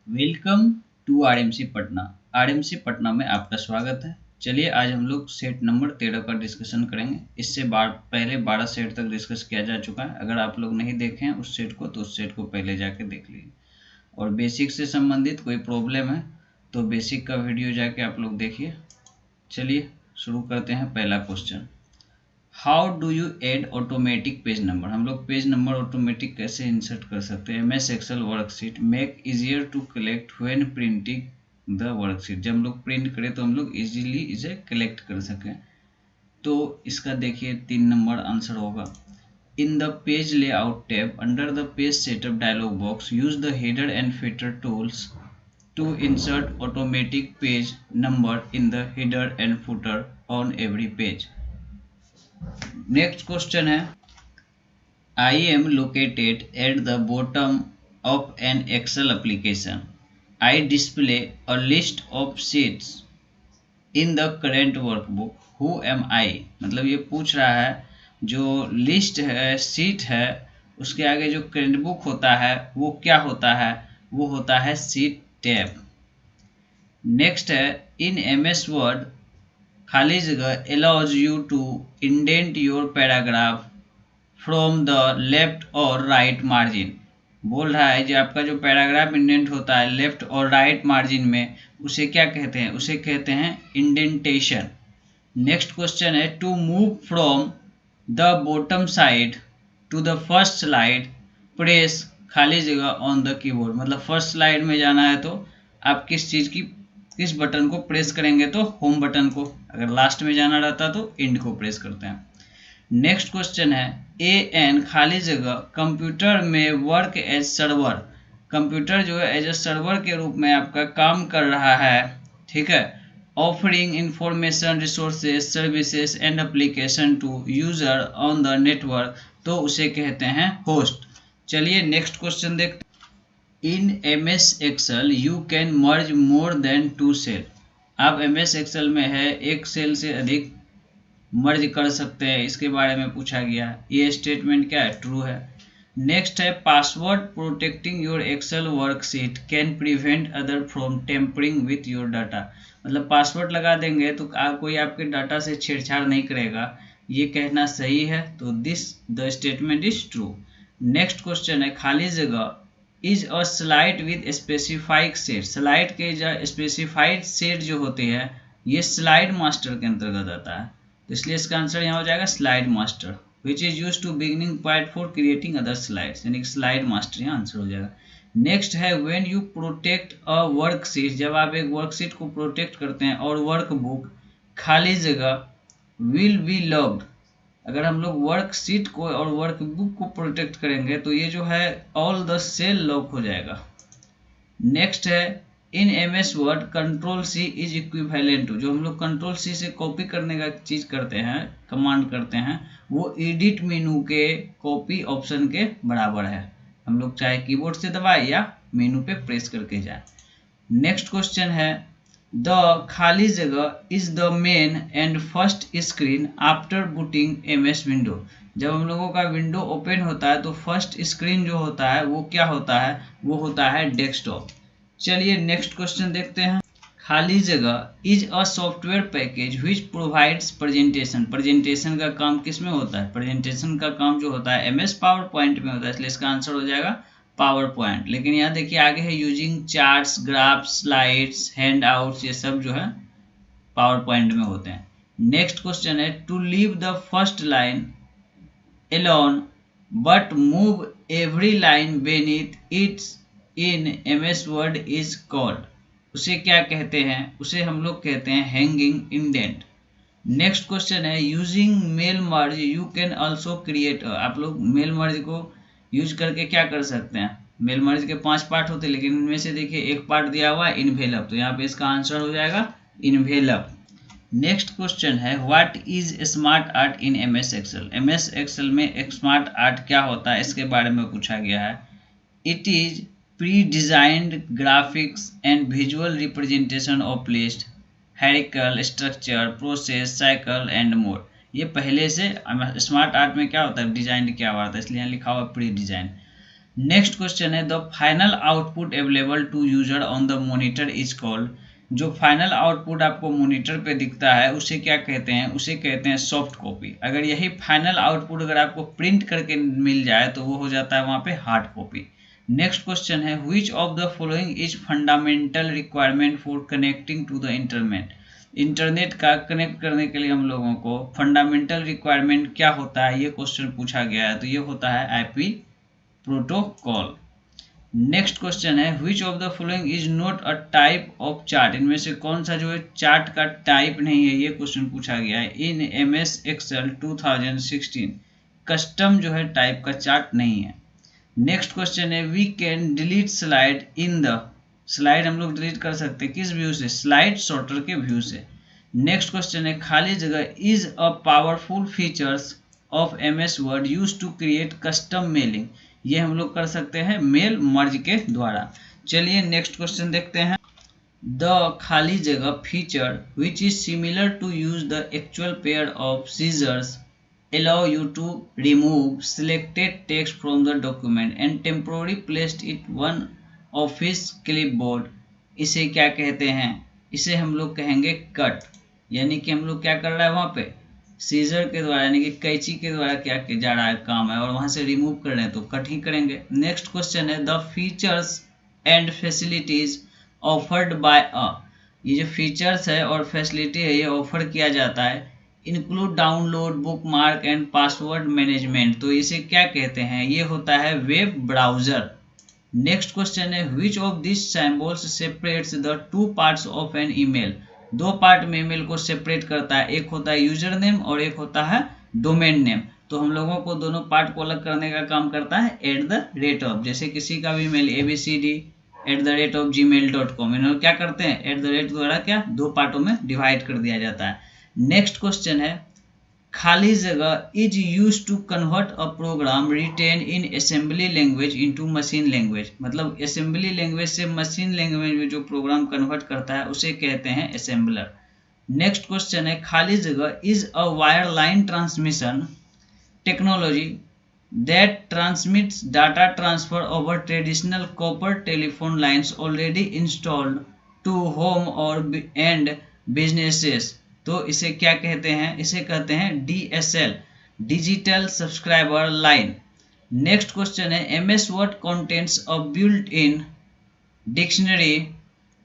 Welcome to RMC Patna. RMC Patna में आपका स्वागत है। चलिए आज हम लोग सेट नंबर 13 का डिस्कशन करेंगे। इससे पहले 12 सेट तक डिस्कस किया जा चुका है। अगर आप लोग नहीं देखे हैं उस सेट को तो उस सेट को पहले जाके देख लीजिए। और बेसिक से संबंधित कोई प्रॉब्लम है तो बेसिक का वीडियो जाके आप लोग देखिए। चलिए शुरू करते हैं। पहला question, how do you add automatic page number. हम लोग पेज नंबर ऑटोमेटिक कैसे इंसर्ट कर सकते हैं। MS Excel worksheet make easier to collect when printing the worksheet. जब हम लोग प्रिंट करें तो हम लोग इजीली इसे कलेक्ट कर सकें। तो इसका देखिए 3 नंबर आंसर होगा। In the page layout tab under the page setup dialog box use the header and footer tools to insert automatic page number in the header and footer on every page. Next question है, I am located at the bottom of an Excel application. I display a list of sheets in the current workbook. Who am I? मतलब ये पूछ रहा है जो list है, sheet है, उसके आगे जो करंट बुक होता है वो क्या होता है? वो होता है शीट टैब। नेक्स्ट है, इन MS वर्ड खाली जगह allows you to indent your paragraph from the left और राइट मार्जिन। बोल रहा है जो आपका जो पैराग्राफ इंडेंट होता है लेफ्ट और राइट मार्जिन में, उसे क्या कहते हैं? उसे कहते हैं इंडेंटेशन। नेक्स्ट क्वेश्चन है, to move from the bottom side to the first slide press खाली जगह ऑन द कीबोर्ड। मतलब फर्स्ट स्लाइड में जाना है तो आप किस बटन को प्रेस करेंगे? तो होम बटन को। अगर लास्ट में जाना रहता तो इंड को प्रेस करते हैं। नेक्स्ट क्वेश्चन है, एन खाली जगह कंप्यूटर में वर्क एज सर्वर। कंप्यूटर जो है एज ए सर्वर के रूप में आपका काम कर रहा है, ठीक है। Offering information resources services and application to user on the network, तो उसे कहते हैं होस्ट। चलिए नेक्स्ट क्वेश्चन देखते हैं। In MS Excel you can merge more than 2 cell. आप एमएस एक्सेल में है एक सेल से अधिक मर्ज कर सकते हैं, इसके बारे में पूछा गया। ये स्टेटमेंट क्या है? ट्रू है। नेक्स्ट है, password protecting your Excel worksheet can prevent other from tampering with your data. मतलब पासवर्ड लगा देंगे तो कोई आपके डाटा से छेड़छाड़ नहीं करेगा। ये कहना सही है, तो the statement is true. Next question है, खाली जगह is a slide with specified set. Slide के जो स्पेसिफाइड सेट जो होते हैं ये स्लाइड मास्टर के अंतर्गत आता है, तो इसलिए इसका आंसर यहाँ हो जाएगा slide master, which is use to beginning point for creating other slides, यानी स्लाइड मास्टर यहाँ आंसर हो जाएगा। नेक्स्ट है, when you protect a worksheet. जब आप एक वर्कशीट को प्रोटेक्ट करते हैं और वर्कबुक खाली जगह विल बी लॉक्ड। अगर हम लोग वर्कशीट को और वर्कबुक को प्रोटेक्ट करेंगे तो ये जो है ऑल द सेल लॉक हो जाएगा। नेक्स्ट है, in MS Word control C is equivalent to. जो हम लोग कंट्रोल C से कॉपी करने का चीज करते हैं, कमांड करते हैं, वो एडिट मेनू के कॉपी ऑप्शन के बराबर है। हम लोग चाहे कीबोर्ड से दबाए या मेनू पे प्रेस करके जाए। नेक्स्ट क्वेश्चन है, द खाली जगह is the main and first screen after booting MS window. जब हम लोगों का विंडो ओपन होता है तो फर्स्ट स्क्रीन जो होता है वो क्या होता है? वो होता है डेस्कटॉप। चलिए नेक्स्ट क्वेश्चन देखते हैं। खाली जगह is a software package which provides presentation. Presentation का काम किस में होता है? प्रेजेंटेशन का काम जो होता है MS पावर पॉइंट में होता है, इसलिए इसका आंसर हो जाएगा पावर पॉइंट। लेकिन यहाँ देखिए आगे है using charts, graphs, slides, handouts, ये सब जो है पावर पॉइंट में होते हैं। नेक्स्ट क्वेश्चन है, to leave the first line alone but move every line beneath its in MS Word is called. उसे क्या कहते हैं? उसे हम लोग कहते हैं हैंगिंग इंडेंट। नेक्स्ट क्वेश्चन है, using mail merge you can also create. आप लोग मेल मर्ज को यूज करके क्या कर सकते हैं? मेल मर्ज के 5 पार्ट होते हैं, लेकिन इनमें से देखिए एक पार्ट दिया हुआ है इन्वेलप, तो यहाँ पे इसका आंसर हो जाएगा इन्वेलप। नेक्स्ट क्वेश्चन है, what is smart art in MS Excel. MS Excel में स्मार्ट आर्ट क्या होता है इसके बारे में पूछा गया है। It is pre-designed graphics and visual representation of list, hierarchical structure, process, cycle and more। ये पहले से स्मार्ट आर्ट में क्या होता है? डिजाइन किया हुआ होता है, इसलिए यहाँ लिखा हुआ प्री डिजाइन। नेक्स्ट क्वेश्चन है the final output available to user on the monitor is called. जो फाइनल आउटपुट आपको मॉनिटर पे दिखता है उसे क्या कहते हैं, उसे कहते हैं सॉफ्ट कॉपी। अगर यही फाइनल आउटपुट अगर आपको प्रिंट करके मिल जाए तो वो हो जाता है वहाँ पे हार्ड कॉपी। नेक्स्ट क्वेश्चन है which of the following is fundamental requirement for connecting to the internet. Internet का कनेक्ट करने के लिए हम लोगों को फंडामेंटल रिक्वायरमेंट क्या होता है, ये क्वेश्चन पूछा गया है। तो ये होता है आईपी प्रोटोकॉल। नेक्स्ट क्वेश्चन है which of the following is not a type of chart. इनमें से कौन सा जो है चार्ट का टाइप नहीं है, ये क्वेश्चन पूछा गया है। इन एमएस एक्सेल 2016 कस्टम जो है टाइप का चार्ट नहीं है। नेक्स्ट क्वेश्चन है we can delete slide in the. Slide हम लोग डिलीट कर सकते हैं किस व्यू से, स्लाइड सॉर्टर के व्यू से। नेक्स्ट क्वेश्चन है खाली जगह is a powerful features of MS Word use to create custom mailing. ये हम लोग कर सकते हैं मेल मर्ज के द्वारा। चलिए नेक्स्ट क्वेश्चन देखते हैं। द खाली जगह feature which is similar to use the actual pair of scissors allow you to remove selected text from the document and temporarily placed it one office clipboard। इसे क्या कहते हैं, इसे हम लोग कहेंगे कट। यानी कि हम लोग क्या कर रहा है वहाँ पे सीजर के द्वारा यानी कि कैंची के द्वारा क्या किया जा रहा है काम है, और वहाँ से रिमूव कर रहे हैं तो कट ही करेंगे। नेक्स्ट क्वेश्चन है the features and facilities offered by a. ये जो फीचर्स है और फैसिलिटी है ये ऑफर किया जाता है include download bookmark and password management. तो इसे क्या कहते हैं, ये होता है वेब ब्राउजर। नेक्स्ट क्वेश्चन है which of this symbols separates the two parts of an email. दो पार्ट में ईमेल को सेपरेट करता है, एक होता है यूजर नेम और एक होता है डोमेन नेम। तो हम लोगों को दोनों पार्ट को अलग करने का काम करता है @, जैसे किसी का भी मेल abcd@gmail.com, इन्होंने क्या करते हैं @ द्वारा क्या दो पार्टों में डिवाइड कर दिया जाता है। नेक्स्ट क्वेश्चन है खाली जगह is use to convert a program written in assembly language into machine language. मतलब असेंबली लैंग्वेज से मशीन लैंग्वेज में जो प्रोग्राम कन्वर्ट करता है उसे कहते हैं असेंबलर। नेक्स्ट क्वेश्चन है खाली जगह is a wireline transmission technology that transmits data transfer over traditional copper telephone lines already installed to home और एंड बिजनेसेस। तो इसे क्या कहते हैं, इसे कहते हैं DSL digital subscriber line. Next question है MS Word contents a built in dictionary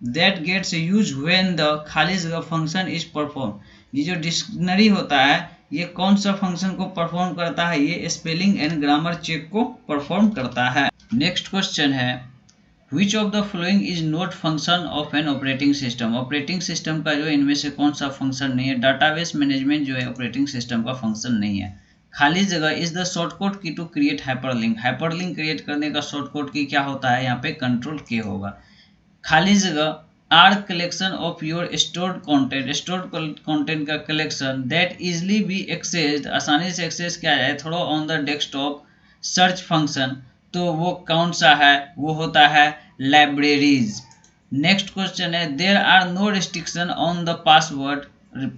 that gets use when the खाली जगह फंक्शन इज परफॉर्म। ये जो डिक्शनरी होता है ये कौन सा फंक्शन को परफॉर्म करता है, ये स्पेलिंग एंड ग्रामर चेक को परफॉर्म करता है। नेक्स्ट क्वेश्चन है Which of the following is not function of an operating system। Operating system का जो इनमें से कौन सा फंक्शन नहीं है। डाटाबेस मैनेजमेंट जो है ऑपरेटिंग सिस्टम का फंक्शन नहीं है। खाली जगह is the shortcut key to create hyperlink. Hyperlink create करने का शॉर्टकट की क्या होता है, यहाँ पे कंट्रोल के होगा। खाली जगह are collection of your stored content. Stored content का collection that easily be accessed, आसानी से एक्सेस किया जाए through on the desktop search function. तो वो कौन सा है, वो होता है लाइब्रेरीज। नेक्स्ट क्वेश्चन है there are no restriction on the password.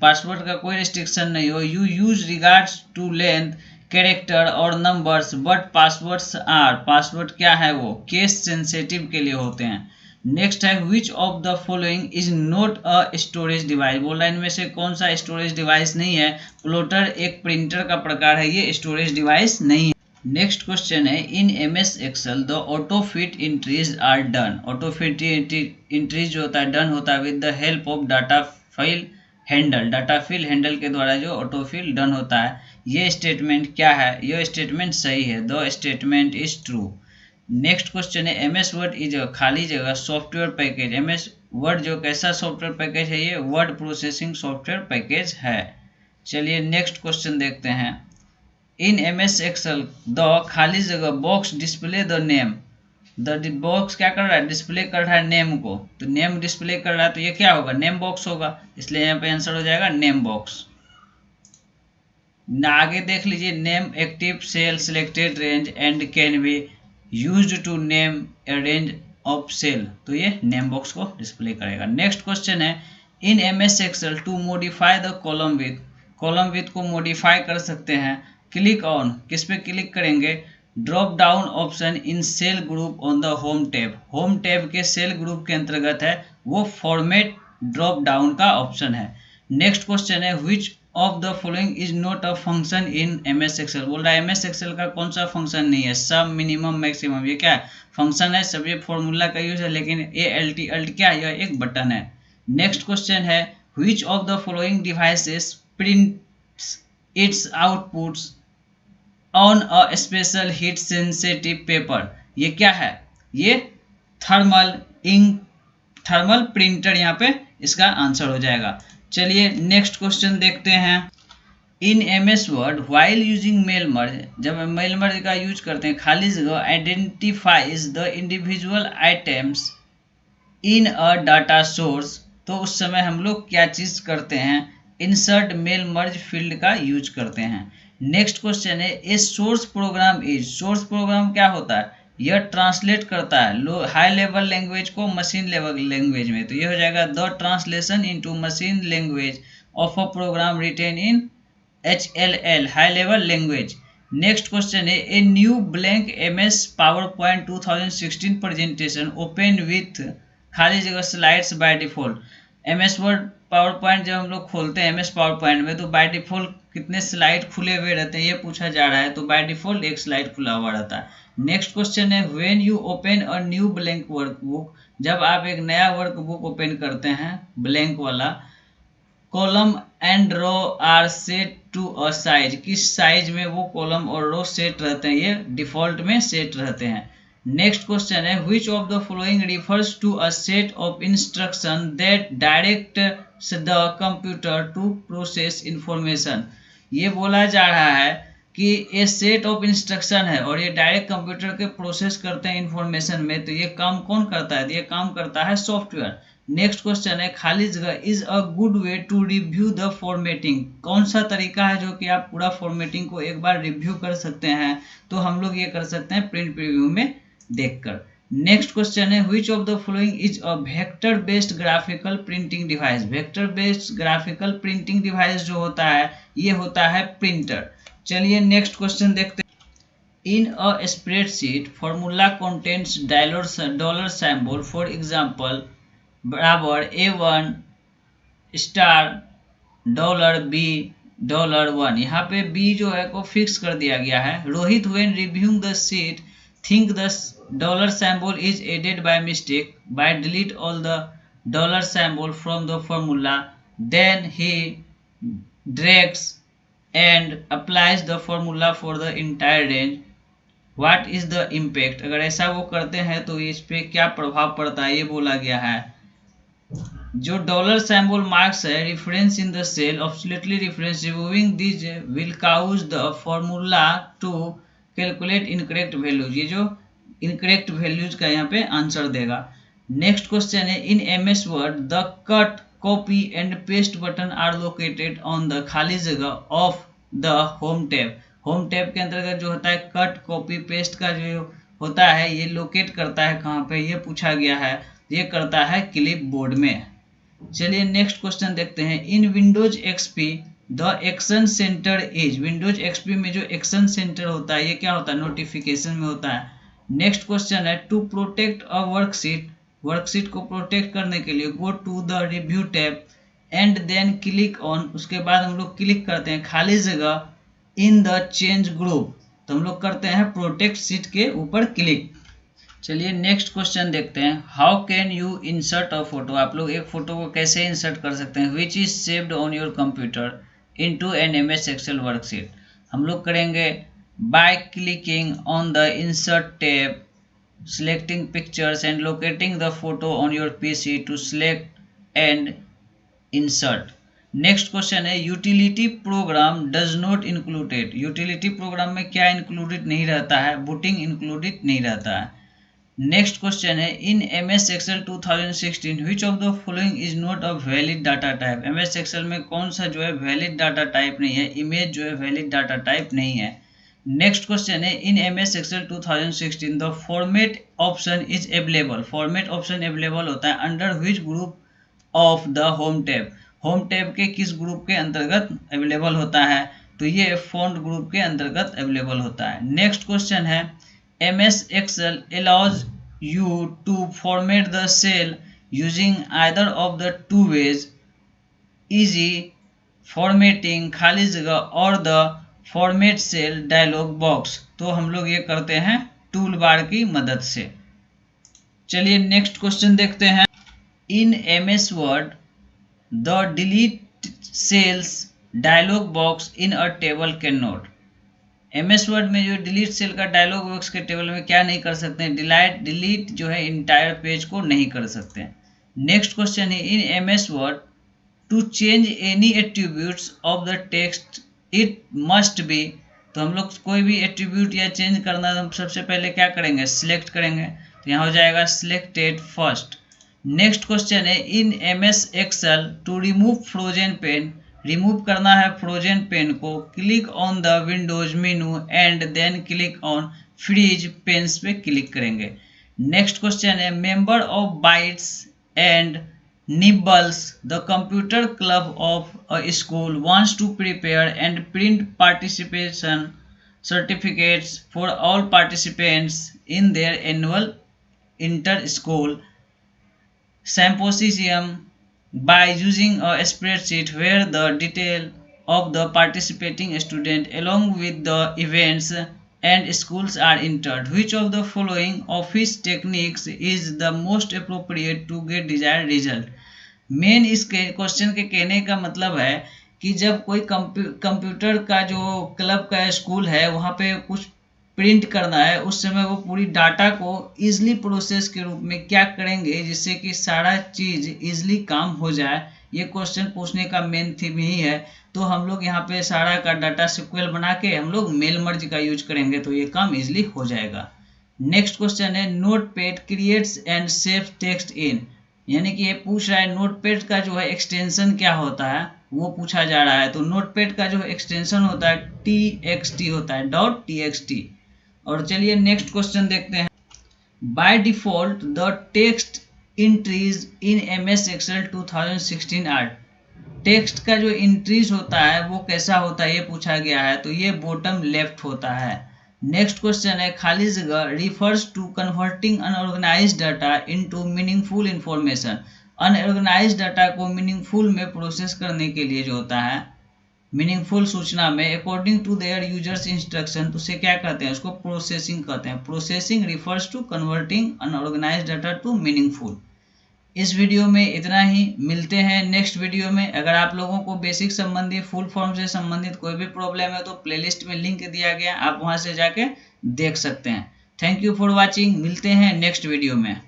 Password का कोई रिस्ट्रिक्शन नहीं हो। You use regards to length character और numbers but passwords are. Password क्या है वो केस सेंसिटिव के लिए होते हैं। नेक्स्ट है which of the following is not a storage device. बोल रहा है इनमें से कौन सा स्टोरेज डिवाइस नहीं है। प्लॉटर एक प्रिंटर का प्रकार है, ये स्टोरेज डिवाइस नहीं है। नेक्स्ट क्वेश्चन है in MS Excel the auto fit entries are done. Auto fit entries जो होता है डन होता है with the help of data fill handle. Data fill handle के द्वारा जो ऑटो फिल डन होता है। ये स्टेटमेंट क्या है, ये स्टेटमेंट सही है, the statement is true. Next question है MS वर्ड इज खाली जगह सॉफ्टवेयर पैकेज। MS वर्ड जो कैसा सॉफ्टवेयर पैकेज है, ये वर्ड प्रोसेसिंग सॉफ्टवेयर पैकेज है। चलिए नेक्स्ट क्वेश्चन देखते हैं। इन MS एक्सेल द खाली जगह box display the name. The box क्या कर रहा है, डिस्प्ले कर रहा है नेम को। तो नेम डिस्प्ले कर रहा है तो ये क्या होगा, नेम बॉक्स होगा, इसलिए यहाँ पे आंसर हो जाएगा नेम बॉक्स। आगे देख लीजिए name active cell selected range and can be used to name a range of cell. तो ये नेम बॉक्स को डिस्प्ले करेगा। नेक्स्ट क्वेश्चन है in MS Excel to modify the column width. Column width को modify कर सकते हैं। Click on, किस पे क्लिक करेंगे, drop down option in cell group on the home tab. Home tab के सेल ग्रुप के अंतर्गत है वो फॉर्मेट ड्रॉप डाउन का ऑप्शन है। नेक्स्ट क्वेश्चन है which of the following is not a function in MS Excel. बोल रहा है एमएस एक्सेल का कौन सा फंक्शन नहीं है। सम, मिनिमम, मैक्सिमम, ये क्या है? फंक्शन है, सब ये फॉर्मूला का यूज है, लेकिन ए एल टी क्या है? यह एक बटन है। नेक्स्ट क्वेश्चन है which of the following devices prints it's outputs on a special heat sensitive paper. ये क्या है? ये थर्मल इंक, थर्मल प्रिंटर यहाँ पे इसका आंसर हो जाएगा। चलिए नेक्स्ट क्वेश्चन देखते हैं। In MS Word while using mail merge, जब मेल मर्ज का यूज करते हैं, खाली जगह identifies the individual items in a data source, तो उस समय हम लोग क्या चीज करते हैं? इंसर्ट मेल मर्ज फील्ड का यूज करते हैं। नेक्स्ट क्वेश्चन है a source program is. Source program क्या होता है? यह ट्रांसलेट करता है हाई लेवल लैंग्वेज को मशीन लेवल लैंग्वेज में, तो ये हो जाएगा the translation into machine language of a program written in HLL high level language. Next question है a new blank MS PowerPoint 2016 presentation open with खाली जगह slides by default. MS Word PowerPoint जब हम लोग खोलते हैं MS PowerPoint में, तो बाय डिफॉल्ट कितने स्लाइड खुले हुए रहते हैं ये पूछा जा रहा है, तो बाय डिफॉल्ट एक स्लाइड खुला हुआ रहता है। नेक्स्ट क्वेश्चन है when you open a new blank workbook, जब आप एक नया वर्कबुक ओपन करते हैं ब्लैंक वाला, column and row are set to a size, किस साइज में वो कॉलम और रो सेट रहते हैं? ये डिफॉल्ट में सेट रहते हैं। नेक्स्ट क्वेश्चन है which of the following refers to a set of instruction that direct the computer to process information. ये बोला जा रहा है कि ये सेट ऑफ इंस्ट्रक्शन है और ये डायरेक्ट कंप्यूटर के प्रोसेस करते हैं इंफॉर्मेशन में, तो ये काम कौन करता है? तो ये काम करता है सॉफ्टवेयर। नेक्स्ट क्वेश्चन है खाली जगह is a good way to review the formatting. कौन सा तरीका है जो कि आप पूरा फॉर्मेटिंग को एक बार रिव्यू कर सकते हैं? तो हम लोग ये कर सकते हैं प्रिंट प्रीव्यू में देखकर। नेक्स्ट क्वेश्चन है which of the following is a vector based graphical printing device. Vector based graphical printing device जो होता है ये होता है प्रिंटर। चलिए नेक्स्ट क्वेश्चन देखते हैं। In a spreadsheet formula contents dollar symbol for example बराबर A1 स्टार $B$1। यहाँ पे B जो है को फिक्स कर दिया गया है। Rohit when reviewing the sheet think the dollar symbol is added by mistake by delete all the dollar symbol from the formula, then he drags and applies the formula for the entire range, what is the impact। अगर ऐसा वो करते हैं तो इस पे क्या प्रभाव पड़ता है ये बोला गया है। जो डॉलर सिंबल मार्क्स है reference in the cell absolutely reference removing this will cause the formula to calculate incorrect values. ये जो इनकरेक्ट वैल्यूज का यहाँ पे आंसर देगा। नेक्स्ट क्वेश्चन है in MS Word the cut copy and paste button are located on the खाली जगह of the home tab. Home tab के अंतर्गत जो होता है कट कॉपी पेस्ट का जो होता है ये लोकेट करता है कहाँ पे ये पूछा गया है। ये करता है क्लिप बोर्ड में। चलिए नेक्स्ट क्वेश्चन देखते हैं। In Windows XP the action centre is. Windows XP में जो एक्शन सेंटर होता है ये क्या होता है? नोटिफिकेशन में होता है। नेक्स्ट क्वेश्चन है to protect a worksheet. Worksheet को प्रोटेक्ट करने के लिए go to the review tab and then click on, उसके बाद हम लोग क्लिक करते हैं खाली जगह इन द चेंज ग्रुप, तो हम लोग करते हैं प्रोटेक्ट शीट के ऊपर क्लिक। चलिए नेक्स्ट क्वेश्चन देखते हैं। How can you insert a photo. आप लोग एक फोटो को कैसे इंसर्ट कर सकते हैं? Which is saved on your computer into an MS Excel worksheet. हम लोग करेंगे by clicking on the insert tab, selecting pictures and locating the photo on your PC to select and insert. Next question है utility program does not included. Utility program में क्या included नहीं रहता है? Booting included नहीं रहता है। Next question है in MS Excel 2016 which of the following is not a valid data type. MS Excel में कौन सा जो है वैलिड डाटा टाइप नहीं है? इमेज जो है वैलिड डाटा टाइप नहीं है। नेक्स्ट क्वेश्चन है in MS Excel 2016 the format option is available. Format option available होता है under which group of the home tab. Home tab के किस ग्रुप के अंतर्गत अवेलेबल होता है? तो ये फॉन्ट ग्रुप के अंतर्गत अवेलेबल होता है। नेक्स्ट क्वेश्चन है MS Excel allows you to format the cell using either of the two ways, easy formatting खाली जगह और the format cell dialog box. तो हम लोग ये करते हैं टूल बार की मदद से। चलिए नेक्स्ट क्वेश्चन देखते हैं। इन MS Word the delete cells dialog box in a table can not. MS Word में जो डिलीट सेल का डायलॉग बॉक्स के टेबल में क्या नहीं कर सकते हैं, डिलीट जो है इंटायर पेज को नहीं कर सकते हैं। नेक्स्ट क्वेश्चन है in MS Word to change any attributes of the text it must be. तो हम लोग कोई भी एट्रीब्यूट या चेंज करना है, हम सबसे पहले क्या करेंगे, सिलेक्ट करेंगे। तो यहाँ हो जाएगा सिलेक्टेड फर्स्ट। नेक्स्ट क्वेश्चन है in MS Excel to remove frozen pane. Remove करना है फ्रोजन पेन को, click on the windows menu and then click on freeze panes पे क्लिक करेंगे। नेक्स्ट क्वेश्चन है member of bytes and Nibbles, the computer club of a school wants to prepare and print participation certificates for all participants in their annual inter-school symposium by using a spreadsheet where the detail of the participating student along with the events and schools are entered. Which of the following office techniques is the most appropriate to get desired result? Main इस question के कहने का मतलब है कि जब कोई computer का जो क्लब का स्कूल है वहाँ पे कुछ प्रिंट करना है, उस समय वो पूरी डाटा को इजली प्रोसेस के रूप में क्या करेंगे जिससे कि सारा चीज़ इजली काम हो जाए। ये क्वेश्चन पूछने का मेन थीम यही है। तो हम लोग यहाँ पे सारा का डाटा सिक्वेल बना के हम लोग मेल मर्ज का यूज करेंगे तो ये काम इजली हो जाएगा। नेक्स्ट क्वेश्चन है notepad creates and saves text in, यानी कि ये पूछ रहा है नोटपैड का जो है एक्सटेंशन क्या होता है वो पूछा जा रहा है। तो नोटपैड का जो एक्सटेंशन होता है TXT होता है, .txt। और चलिए नेक्स्ट क्वेश्चन देखते हैं। By default the text entries in MS Excel 2016 are. Text का जो इंट्रीज होता है वो कैसा होता है ये पूछा गया है, तो ये बॉटम लेफ्ट होता है। नेक्स्ट क्वेश्चन है खाली जगह refers to converting unorganized data into meaningful information. Unorganized data को मीनिंगफुल में प्रोसेस करने के लिए जो होता है, मीनिंगफुल सूचना में according to their users instruction, तो उसे क्या कहते हैं, उसको प्रोसेसिंग कहते हैं। Processing refers to converting unorganized data to meaningful. इस वीडियो में इतना ही, मिलते हैं नेक्स्ट वीडियो में। अगर आप लोगों को बेसिक संबंधी फुल फॉर्म से संबंधित कोई भी प्रॉब्लम है तो प्लेलिस्ट में लिंक दिया गया, आप वहां से जाके देख सकते हैं। थैंक यू फॉर वॉचिंग, मिलते हैं नेक्स्ट वीडियो में।